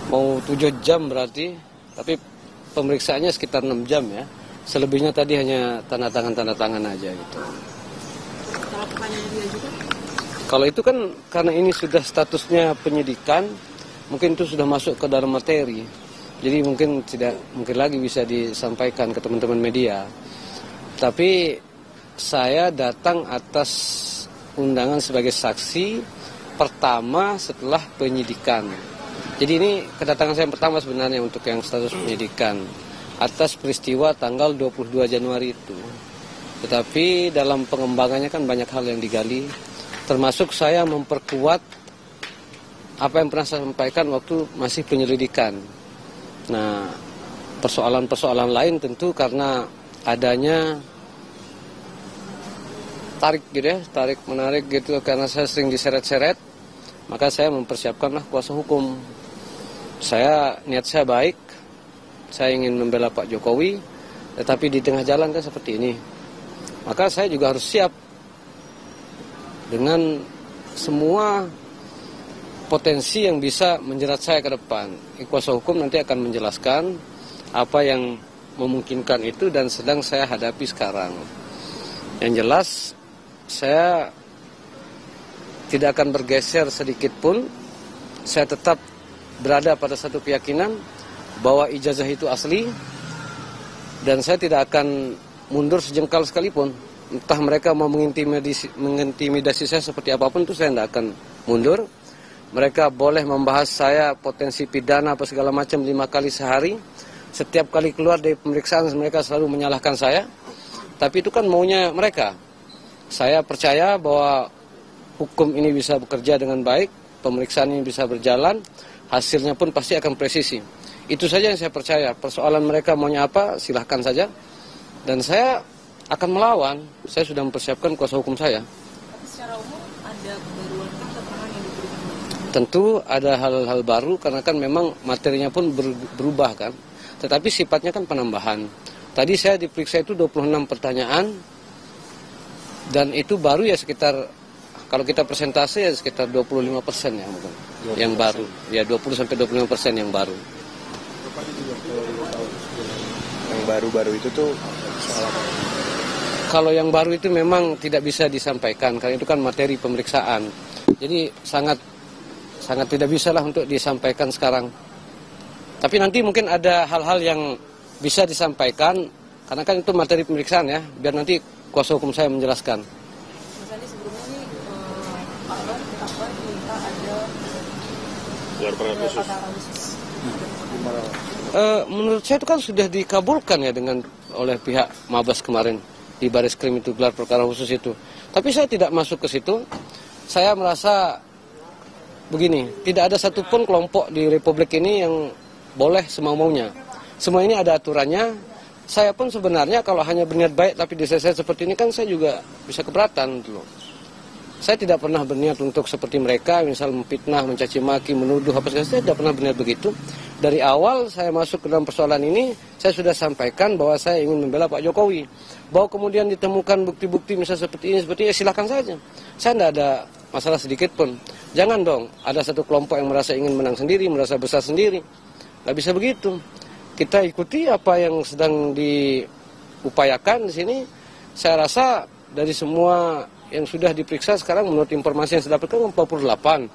Mau 7 jam berarti, tapi pemeriksaannya sekitar 6 jam ya. Selebihnya tadi hanya tanda tangan aja gitu. Kalau pertanyaan dia juga? Kalau itu kan karena ini sudah statusnya penyidikan, mungkin itu sudah masuk ke dalam materi. Jadi mungkin tidak mungkin lagi bisa disampaikan ke teman-teman media. Tapi saya datang atas undangan sebagai saksi pertama setelah penyidikan. Jadi ini kedatangan saya yang pertama sebenarnya untuk yang status penyidikan atas peristiwa tanggal 22 Januari itu. Tetapi dalam pengembangannya kan banyak hal yang digali, termasuk saya memperkuat apa yang pernah saya sampaikan waktu masih penyelidikan. Nah, persoalan-persoalan lain tentu karena adanya tarik gitu ya, tarik menarik gitu, karena saya sering diseret-seret, maka saya mempersiapkanlah kuasa hukum. Niat saya baik, saya ingin membela Pak Jokowi, tetapi di tengah jalan kan seperti ini. Maka saya juga harus siap dengan semua potensi yang bisa menjerat saya ke depan. Kuasa hukum nanti akan menjelaskan apa yang memungkinkan itu dan sedang saya hadapi sekarang. Yang jelas, saya tidak akan bergeser sedikit pun. Saya tetap berada pada satu keyakinan bahwa ijazah itu asli, dan saya tidak akan mundur sejengkal sekalipun. Entah mereka mau mengintimidasi saya seperti apapun, itu saya tidak akan mundur. Mereka boleh membahas saya potensi pidana apa segala macam 5 kali sehari. Setiap kali keluar dari pemeriksaan mereka selalu menyalahkan saya. Tapi itu kan maunya mereka. Saya percaya bahwa hukum ini bisa bekerja dengan baik, pemeriksaan ini bisa berjalan, hasilnya pun pasti akan presisi. Itu saja yang saya percaya. Persoalan mereka maunya apa, silahkan saja. Dan saya akan melawan. Saya sudah mempersiapkan kuasa hukum saya. Tapi secara umum ada kebaruan kan keterangan yang diberikan? Tentu ada hal-hal baru karena kan memang materinya pun berubah kan. Tetapi sifatnya kan penambahan. Tadi saya diperiksa itu 26 pertanyaan. Dan itu baru ya sekitar, kalau kita persentase ya sekitar 25% ya mungkin. 20%. Yang baru. Ya 20-25% yang baru. Yang baru-baru itu tuh soal apa? Kalau yang baru itu memang tidak bisa disampaikan karena itu kan materi pemeriksaan. Jadi sangat tidak bisa lah untuk disampaikan sekarang. Tapi nanti mungkin ada hal-hal yang bisa disampaikan karena kan itu materi pemeriksaan ya. Biar nanti kuasa hukum saya menjelaskan. Mas Andi, sebelumnya nih apa minta ada Gelar perkara khusus. Menurut saya itu kan sudah dikabulkan ya oleh pihak Mabes kemarin di Bareskrim itu, gelar perkara khusus itu. Tapi saya tidak masuk ke situ. Saya merasa begini, tidak ada satupun kelompok di Republik ini yang boleh semau-maunya. Semua ini ada aturannya. Saya pun sebenarnya kalau hanya berniat baik tapi diselesaikan seperti ini kan saya juga bisa keberatan gitu loh. Saya tidak pernah berniat untuk seperti mereka, misal memfitnah, mencaci maki, menuduh apa segala. Saya tidak pernah berniat begitu. Dari awal saya masuk ke dalam persoalan ini, saya sudah sampaikan bahwa saya ingin membela Pak Jokowi. Bahwa kemudian ditemukan bukti-bukti misal seperti ini, silakan saja. Saya tidak ada masalah sedikit pun. Jangan dong, ada satu kelompok yang merasa ingin menang sendiri, merasa besar sendiri. Nggak bisa begitu. Kita ikuti apa yang sedang diupayakan di sini. Saya rasa dari semua yang sudah diperiksa sekarang menurut informasi yang saya dapatkan 48.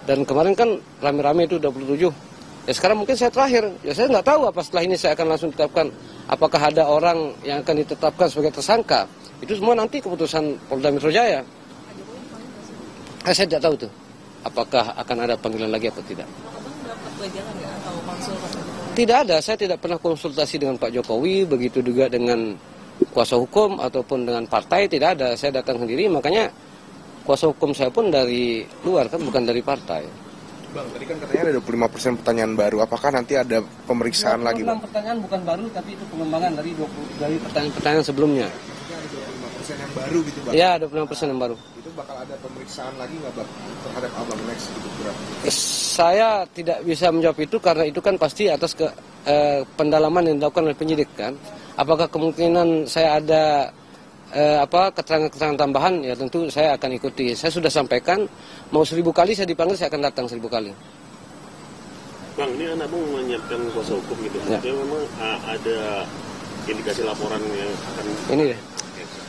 Dan kemarin kan rame-rame itu 27. Ya sekarang mungkin saya terakhir. Ya saya nggak tahu apa setelah ini saya akan langsung tetapkan. Apakah ada orang yang akan ditetapkan sebagai tersangka. Itu semua nanti keputusan Polda Metro Jaya. Saya tidak tahu tuh. Apakah akan ada panggilan lagi atau tidak. Tidak ada, saya tidak pernah konsultasi dengan Pak Jokowi, begitu juga dengan kuasa hukum ataupun dengan partai, tidak ada. Saya datang sendiri, makanya kuasa hukum saya pun dari luar kan, bukan dari partai. Bang, tadi kan katanya ada 25% pertanyaan baru. Apakah nanti ada pemeriksaan lagi, Bang? Pertanyaan bukan baru, tapi itu pengembangan dari pertanyaan-pertanyaan sebelumnya. Ada 25% yang baru gitu, Bang? Ya, 25% yang baru. Itu bakal ada pemeriksaan lagi nggak, Bang, terhadap Abang Next gitu berarti? Saya tidak bisa menjawab itu karena itu kan pasti atas pendalaman yang dilakukan oleh penyidik kan. Apakah kemungkinan saya ada keterangan-keterangan tambahan, ya tentu saya akan ikuti. Saya sudah sampaikan, mau 1000 kali saya dipanggil, saya akan datang 1000 kali. Bang, ini kan abang menyiapkan kuasa hukum gitu. Ya. Jadi memang ada indikasi laporan yang akan... Ini deh.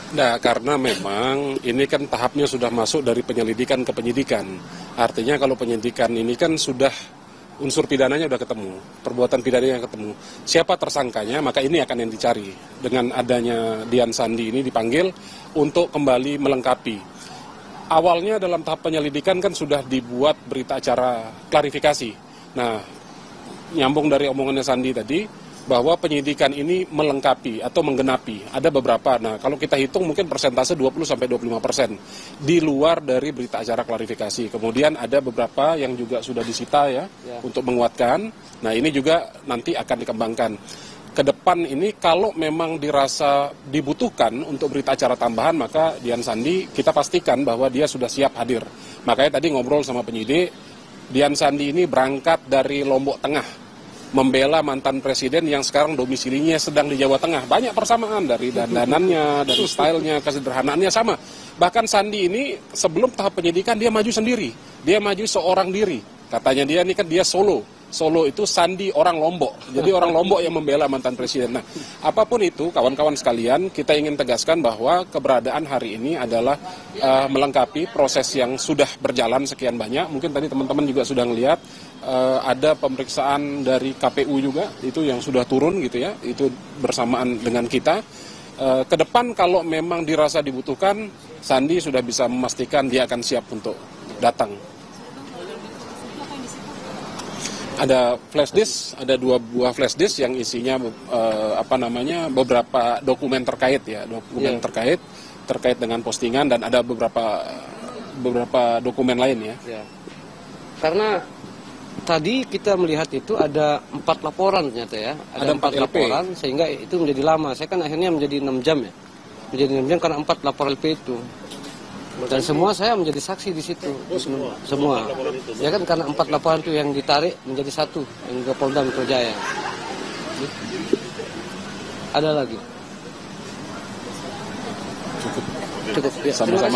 Nah, karena memang ini kan tahapnya sudah masuk dari penyelidikan ke penyidikan. Artinya kalau penyidikan ini kan sudah unsur pidananya sudah ketemu, perbuatan pidananya ketemu. Siapa tersangkanya, maka ini akan yang dicari. Dengan adanya Dian Sandi ini dipanggil untuk kembali melengkapi. Awalnya dalam tahap penyelidikan kan sudah dibuat berita acara klarifikasi. Nah, nyambung dari omongannya Sandi tadi, bahwa penyidikan ini melengkapi atau menggenapi. Ada beberapa, nah kalau kita hitung mungkin persentase 20-25% di luar dari berita acara klarifikasi. Kemudian ada beberapa yang juga sudah disita ya untuk menguatkan. Nah ini juga nanti akan dikembangkan. Ke depan ini kalau memang dirasa dibutuhkan untuk berita acara tambahan, maka Dian Sandi kita pastikan bahwa dia sudah siap hadir. Makanya tadi ngobrol sama penyidik, Dian Sandi ini berangkat dari Lombok Tengah, membela mantan presiden yang sekarang domisilinya sedang di Jawa Tengah. Banyak persamaan dari dandanannya, dari stylenya, kesederhanaannya sama. Bahkan Sandi ini sebelum tahap penyidikan dia maju sendiri. Dia maju seorang diri. Katanya dia ini kan dia solo. Solo itu Sandi orang Lombok. Jadi orang Lombok yang membela mantan presiden. Nah, apapun itu kawan-kawan sekalian, kita ingin tegaskan bahwa keberadaan hari ini adalah melengkapi proses yang sudah berjalan sekian banyak. Mungkin tadi teman-teman juga sudah melihat ada pemeriksaan dari KPU juga, itu yang sudah turun gitu ya, itu bersamaan dengan kita. Ke depan kalau memang dirasa dibutuhkan, Sandi sudah bisa memastikan dia akan siap untuk datang. Ada flash disk, ada 2 buah flash disk yang isinya beberapa dokumen terkait ya, terkait dengan postingan, dan ada beberapa dokumen lain ya. Karena tadi kita melihat itu ada 4 laporan ternyata ya. Ada 4 laporan sehingga itu menjadi lama. Saya kan akhirnya menjadi 6 jam ya. Menjadi 6 jam karena 4 laporan LP itu. Dan semua saya menjadi saksi di situ. Semua. Ya kan karena 4 laporan itu yang ditarik menjadi 1 yang ke Polda Metro Jaya. Ada lagi. Cukup. Ya, Sama-sama.